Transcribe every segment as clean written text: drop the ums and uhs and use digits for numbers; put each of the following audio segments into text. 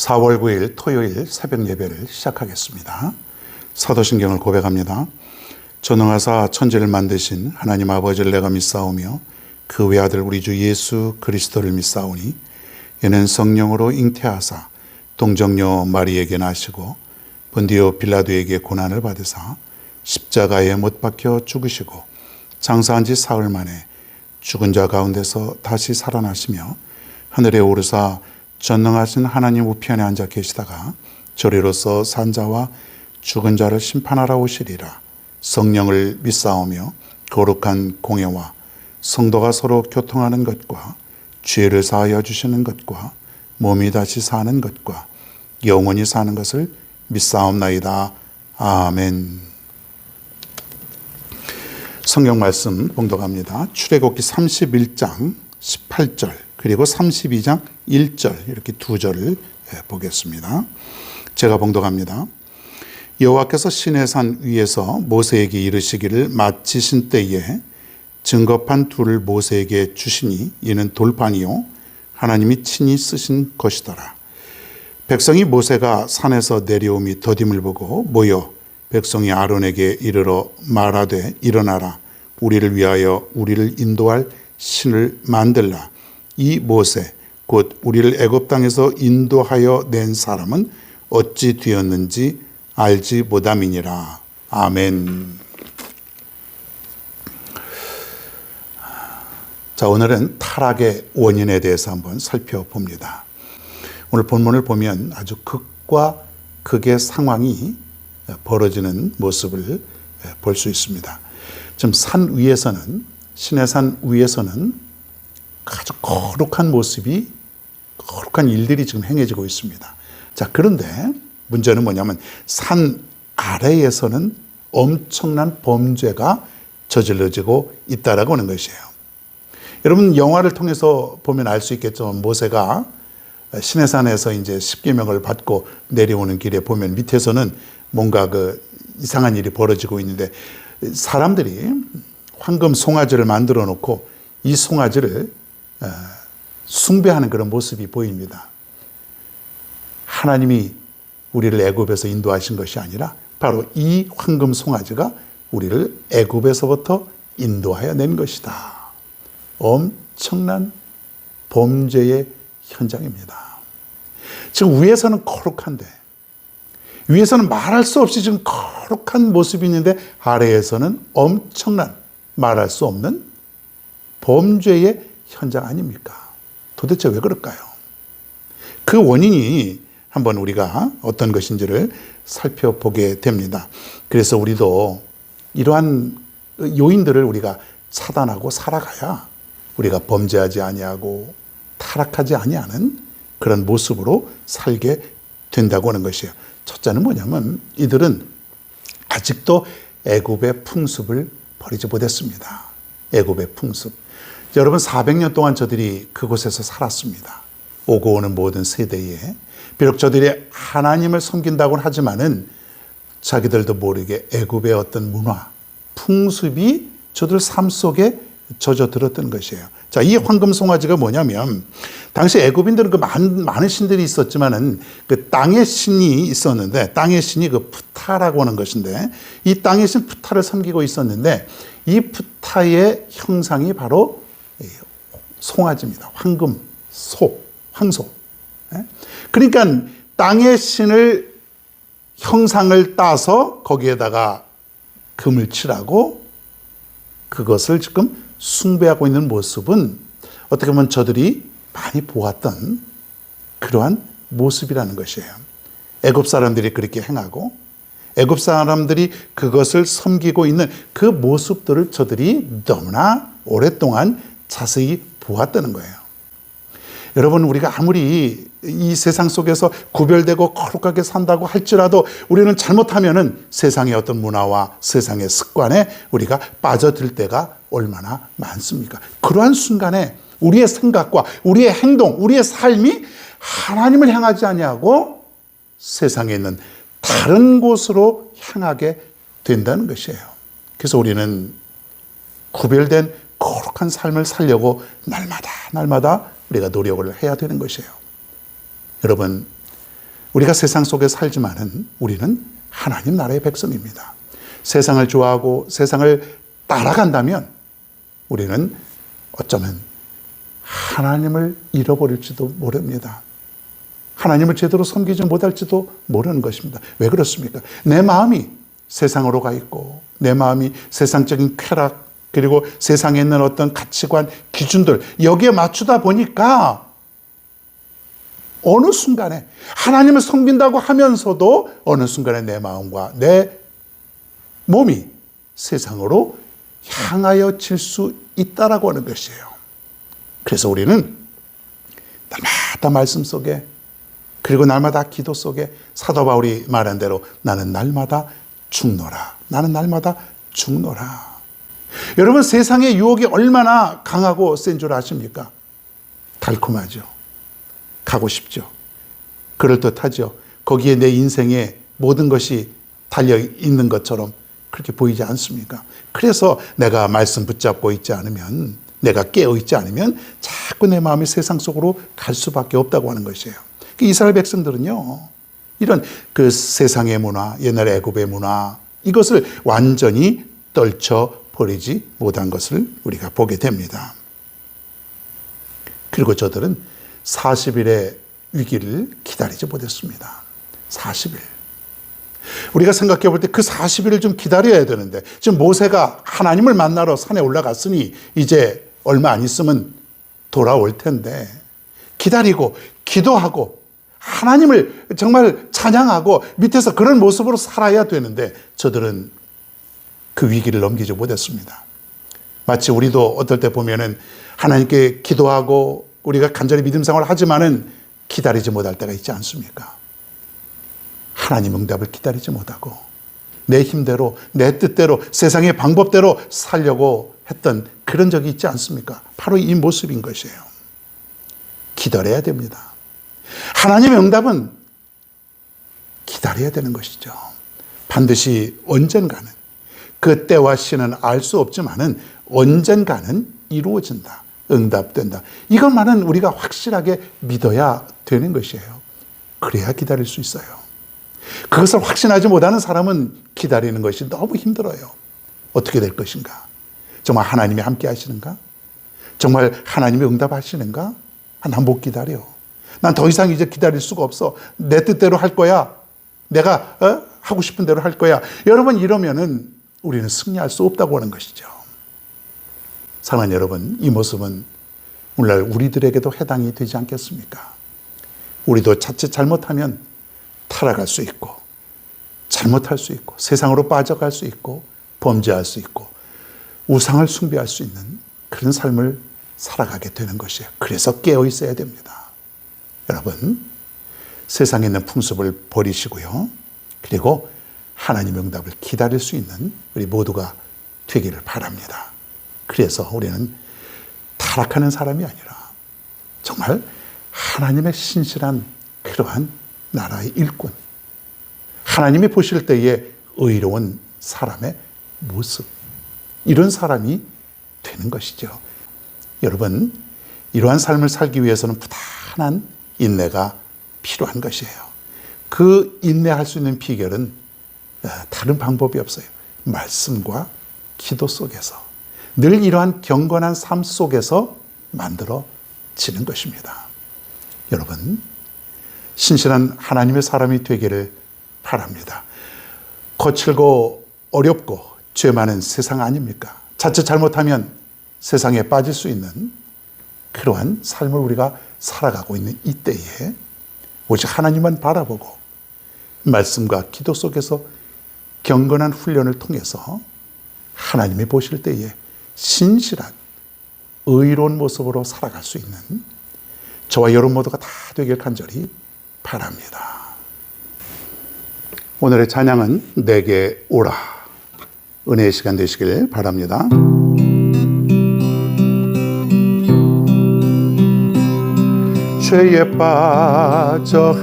4월 9일 토요일 새벽 예배를 시작하겠습니다. 사도신경을 고백합니다. 전능하사 천지를 만드신 하나님 아버지를 내가 믿사오며 그 외아들 우리 주 예수 그리스도를 믿사오니 이는 성령으로 잉태하사 동정녀 마리에게 나시고 본디오 빌라도에게 고난을 받으사 십자가에 못 박혀 죽으시고 장사한 지 사흘 만에 죽은 자 가운데서 다시 살아나시며 하늘에 오르사 전능하신 하나님 우편에 앉아 계시다가 저리로서 산 자와 죽은 자를 심판하러 오시리라. 성령을 믿사오며 거룩한 공예와 성도가 서로 교통하는 것과 죄를 사하여 주시는 것과 몸이 다시 사는 것과 영원히 사는 것을 믿사옵나이다. 아멘. 성경 말씀 봉독합니다. 출애굽기 31장 18절 그리고 32장 1절 이렇게 두 절을 보겠습니다. 제가 봉독합니다. 여호와께서 시내산 위에서 모세에게 이르시기를 마치신 때에 증거판 둘을 모세에게 주시니 이는 돌판이요 하나님이 친히 쓰신 것이더라. 백성이 모세가 산에서 내려오미 더딤을 보고 모여 백성이 아론에게 이르러 말하되 일어나라 우리를 위하여 우리를 인도할 신을 만들라. 이 모세 곧 우리를 애굽 땅에서 인도하여 낸 사람은 어찌 되었는지 알지 못함이니라. 아멘. 자, 오늘은 타락의 원인에 대해서 한번 살펴봅니다. 오늘 본문을 보면 아주 극과 극의 상황이 벌어지는 모습을 볼 수 있습니다. 지금 산 위에서는 시내산 위에서는 아주 거룩한 모습이 거룩한 일들이 지금 행해지고 있습니다. 자, 그런데 문제는 뭐냐면 산 아래에서는 엄청난 범죄가 저질러지고 있다라고 하는 것이에요. 여러분 영화를 통해서 보면 알 수 있겠죠. 모세가 시내산에서 이제 십계명을 받고 내려오는 길에 보면 밑에서는 뭔가 그 이상한 일이 벌어지고 있는데 사람들이 황금 송아지를 만들어 놓고 이 송아지를 숭배하는 그런 모습이 보입니다. 하나님이 우리를 애굽에서 인도하신 것이 아니라 바로 이 황금 송아지가 우리를 애굽에서부터 인도하여 낸 것이다. 엄청난 범죄의 현장입니다. 지금 위에서는 거룩한데 위에서는 말할 수 없이 지금 거룩한 모습이 있는데 아래에서는 엄청난 말할 수 없는 범죄의 현장 아닙니까? 도대체 왜 그럴까요? 그 원인이 한번 우리가 어떤 것인지를 살펴보게 됩니다. 그래서 우리도 이러한 요인들을 우리가 차단하고 살아가야 우리가 범죄하지 아니하고 타락하지 아니하는 그런 모습으로 살게 된다고 하는 것이에요. 첫째는 뭐냐면 이들은 아직도 애굽의 풍습을 버리지 못했습니다. 애굽의 풍습. 여러분 400년 동안 저들이 그곳에서 살았습니다. 오고 오는 모든 세대에 비록 저들이 하나님을 섬긴다고는 하지만은 자기들도 모르게 애굽의 어떤 문화, 풍습이 저들 삶 속에 젖어들었던 것이에요. 자, 이 황금 송아지가 뭐냐면 당시 애굽인들은 그 많은 신들이 있었지만은 그 땅의 신이 있었는데 땅의 신이 그 푸타라고 하는 것인데 이 땅의 신 푸타를 섬기고 있었는데 이 푸타의 형상이 바로 송아지입니다. 황금 소, 황소. 그러니까 땅의 신을 형상을 따서 거기에다가 금을 칠하고 그것을 지금 숭배하고 있는 모습은 어떻게 보면 저들이 많이 보았던 그러한 모습이라는 것이에요. 애굽 사람들이 그렇게 행하고 애굽 사람들이 그것을 섬기고 있는 그 모습들을 저들이 너무나 오랫동안 자세히 보았다는 거예요. 여러분 우리가 아무리 이 세상 속에서 구별되고 거룩하게 산다고 할지라도 우리는 잘못하면은 세상의 어떤 문화와 세상의 습관에 우리가 빠져들 때가 얼마나 많습니까? 그러한 순간에 우리의 생각과 우리의 행동, 우리의 삶이 하나님을 향하지 아니하고 세상에 있는 다른 곳으로 향하게 된다는 것이에요. 그래서 우리는 구별된 거룩한 삶을 살려고 날마다 우리가 노력을 해야 되는 것이에요. 여러분, 우리가 세상 속에 살지만은 우리는 하나님 나라의 백성입니다. 세상을 좋아하고 세상을 따라간다면 우리는 어쩌면 하나님을 잃어버릴지도 모릅니다. 하나님을 제대로 섬기지 못할지도 모르는 것입니다. 왜 그렇습니까? 내 마음이 세상으로 가 있고 내 마음이 세상적인 쾌락 그리고 세상에 있는 어떤 가치관, 기준들 여기에 맞추다 보니까 어느 순간에 하나님을 섬긴다고 하면서도 어느 순간에 내 마음과 내 몸이 세상으로 향하여 질 수 있다라고 하는 것이에요. 그래서 우리는 날마다 말씀 속에 그리고 날마다 기도 속에 사도 바울이 말한 대로 나는 날마다 죽노라. 나는 날마다 죽노라. 여러분 세상의 유혹이 얼마나 강하고 센 줄 아십니까? 달콤하죠. 가고 싶죠. 그럴듯하죠. 거기에 내 인생의 모든 것이 달려있는 것처럼 그렇게 보이지 않습니까? 그래서 내가 말씀 붙잡고 있지 않으면 내가 깨어있지 않으면 자꾸 내 마음이 세상 속으로 갈 수밖에 없다고 하는 것이에요. 이스라엘 백성들은요. 이런 그 세상의 문화, 옛날 애굽의 문화 이것을 완전히 떨쳐버리지 못한 것을 우리가 보게 됩니다. 그리고 저들은 40일의 위기를 기다리지 못했습니다. 40일. 우리가 생각해 볼 때 그 40일을 좀 기다려야 되는데 지금 모세가 하나님을 만나러 산에 올라갔으니 이제 얼마 안 있으면 돌아올 텐데 기다리고 기도하고 하나님을 정말 찬양하고 밑에서 그런 모습으로 살아야 되는데 저들은 그 위기를 넘기지 못했습니다. 마치 우리도 어떨 때 보면은 하나님께 기도하고 우리가 간절히 믿음 생활을 하지만은 기다리지 못할 때가 있지 않습니까? 하나님 응답을 기다리지 못하고 내 힘대로 내 뜻대로 세상의 방법대로 살려고 했던 그런 적이 있지 않습니까? 바로 이 모습인 것이에요. 기다려야 됩니다. 하나님의 응답은 기다려야 되는 것이죠. 반드시 언젠가는 그 때와 시는 알 수 없지만은 언젠가는 이루어진다. 응답된다. 이것만은 우리가 확실하게 믿어야 되는 것이에요. 그래야 기다릴 수 있어요. 그것을 확신하지 못하는 사람은 기다리는 것이 너무 힘들어요. 어떻게 될 것인가? 정말 하나님이 함께 하시는가? 정말 하나님이 응답하시는가? 난 못 기다려. 난 더 이상 이제 기다릴 수가 없어. 내 뜻대로 할 거야. 내가 하고 싶은 대로 할 거야. 여러분 이러면은 우리는 승리할 수 없다고 하는 것이죠. 사랑하는 여러분, 이 모습은 오늘날 우리들에게도 해당이 되지 않겠습니까? 우리도 자칫 잘못하면 타락할 수 있고 잘못할 수 있고 세상으로 빠져갈 수 있고 범죄할 수 있고 우상을 숭배할 수 있는 그런 삶을 살아가게 되는 것이에요. 그래서 깨어 있어야 됩니다. 여러분, 세상에 있는 풍습을 버리시고요. 그리고 하나님의 응답을 기다릴 수 있는 우리 모두가 되기를 바랍니다. 그래서 우리는 타락하는 사람이 아니라 정말 하나님의 신실한 그러한 나라의 일꾼, 하나님이 보실 때에 의로운 사람의 모습, 이런 사람이 되는 것이죠. 여러분, 이러한 삶을 살기 위해서는 부단한 인내가 필요한 것이에요. 그 인내할 수 있는 비결은 다른 방법이 없어요. 말씀과 기도 속에서 늘 이러한 경건한 삶 속에서 만들어지는 것입니다. 여러분, 신실한 하나님의 사람이 되기를 바랍니다. 거칠고 어렵고 죄 많은 세상 아닙니까? 자칫 잘못하면 세상에 빠질 수 있는 그러한 삶을 우리가 살아가고 있는 이때에 오직 하나님만 바라보고 말씀과 기도 속에서 경건한 훈련을 통해서 하나님이 보실 때에 신실한 의로운 모습으로 살아갈 수 있는 저와 여러분 모두가 다 되길 간절히 바랍니다. 오늘의 찬양은 내게 오라. 은혜의 시간 되시길 바랍니다. 죄에 빠져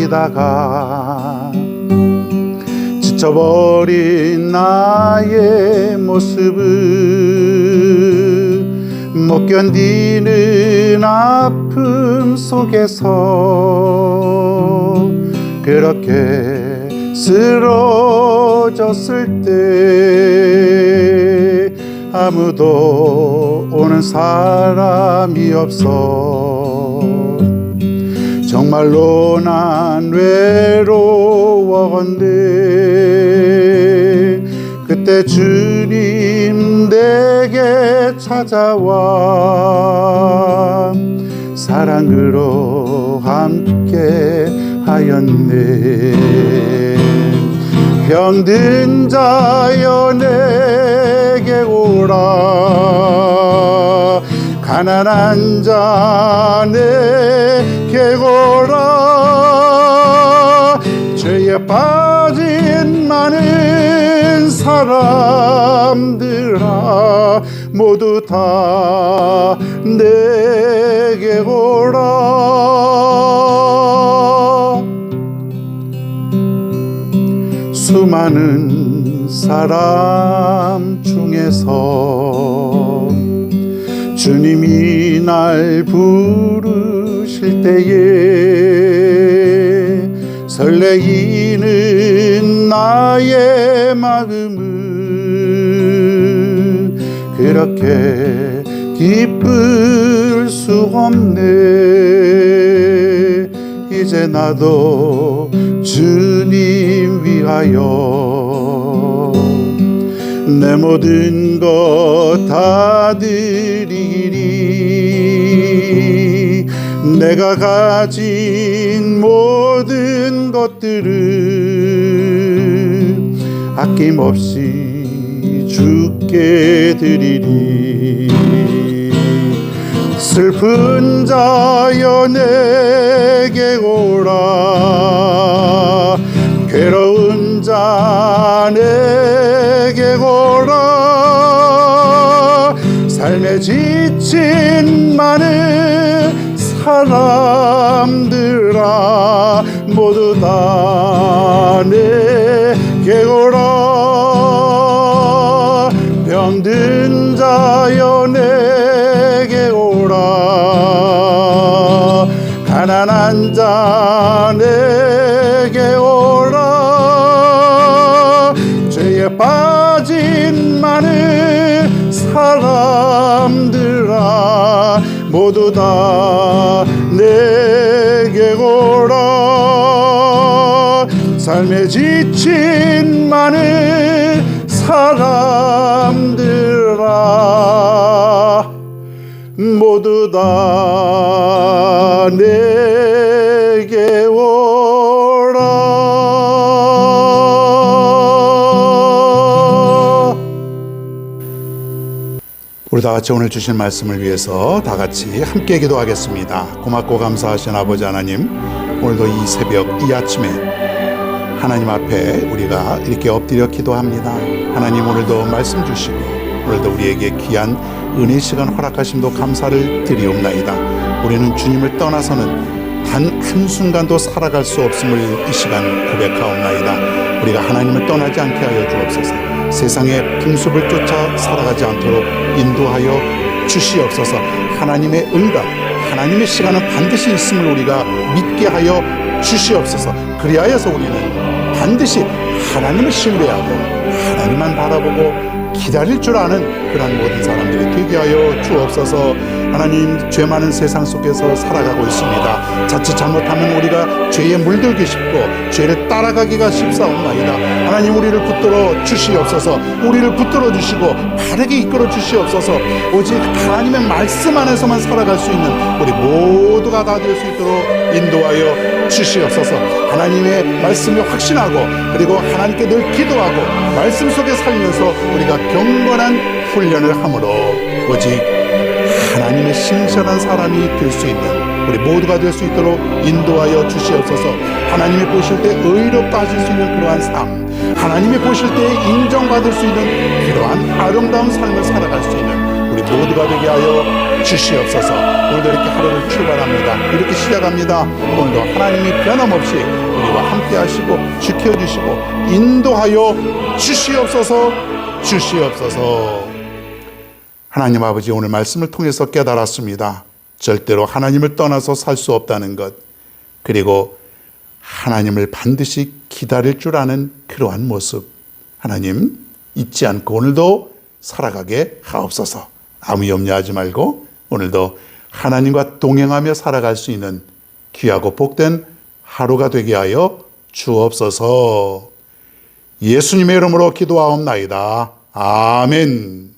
헤매이다가 지쳐버린 나의 모습을 못 견디는 아픔 속에서 그렇게 쓰러졌을 때 아무도 오는 사람이 없어. 정말로 난 외로웠는데 그때 주님 내게 찾아와 사랑으로 함께 하였네. 병든 자여 내게 오라. 가난한 자 내게 오라. 죄에 빠진 많은 사람들아 모두 다 내게 오라. 수많은 사람 중에서 주님이 날 부르실 때에 설레이는 나의 마음은 그렇게 기쁠 수 없네. 이제 나도 주님 위하여 내 모든 것 다 드리리. 내가 가진 모든 것들을 아낌없이 주께 드리리. 슬픈 자여 내게 오라. 괴로운 자 내게 오라. 삶에 지친 많은 사람들아 모두 다 내게 오라. 병든 자여 내게 오라. 가난한 자 내게 오라. 죄에 빠진 많은 사람들아 모두 다 내게 오라. 삶에 지친 많은 사람들아 모두 다 내게 오라. 우리 다 같이 오늘 주신 말씀을 위해서 다 같이 함께 기도하겠습니다. 고맙고 감사하신 아버지 하나님, 오늘도 이 새벽 이 아침에 하나님 앞에 우리가 이렇게 엎드려 기도합니다. 하나님 오늘도 말씀 주시고 오늘도 우리에게 귀한 은혜 시간 허락하심도 감사를 드리옵나이다. 우리는 주님을 떠나서는 단 한순간도 살아갈 수 없음을 이 시간 고백하옵나이다. 우리가 하나님을 떠나지 않게 하여 주옵소서. 세상의 풍습을 쫓아 살아가지 않도록 인도하여 주시옵소서. 하나님의 응답, 하나님의 시간은 반드시 있음을 우리가 믿게 하여 주시옵소서. 그리하여서 우리는 반드시 하나님을 신뢰하고 하나님만 바라보고 기다릴 줄 아는 그런 모든 사람들이 되게 하여 주옵소서. 하나님, 죄 많은 세상 속에서 살아가고 있습니다. 자칫 잘못하면 우리가 죄에 물들기 쉽고 죄를 따라가기가 쉽사옵나이다. 하나님, 우리를 붙들어 주시옵소서. 우리를 붙들어 주시고 바르게 이끌어 주시옵소서. 오직 하나님의 말씀 안에서만 살아갈 수 있는 우리 모두가 다 될 수 있도록 인도하여 주시옵소서. 하나님의 말씀을 확신하고 그리고 하나님께 늘 기도하고 말씀 속에 살면서 우리가 경건한 훈련을 함으로 오직 하나님의 신실한 사람이 될 수 있는 우리 모두가 될 수 있도록 인도하여 주시옵소서. 하나님이 보실 때 의롭다 하실 수 있는 그러한 삶, 하나님이 보실 때 인정받을 수 있는 그러한 아름다운 삶을 살아갈 수 있는 우리 모두가 되게 하여 주시옵소서. 오늘도 이렇게 하루를 출발합니다. 이렇게 시작합니다. 오늘도 하나님이 변함없이 우리와 함께 하시고 지켜주시고 인도하여 주시옵소서. 하나님 아버지, 오늘 말씀을 통해서 깨달았습니다. 절대로 하나님을 떠나서 살 수 없다는 것, 그리고 하나님을 반드시 기다릴 줄 아는 그러한 모습, 하나님 잊지 않고 오늘도 살아가게 하옵소서. 아무 염려하지 말고 오늘도 하나님과 동행하며 살아갈 수 있는 귀하고 복된 하루가 되게 하여 주옵소서. 예수님의 이름으로 기도하옵나이다. 아멘.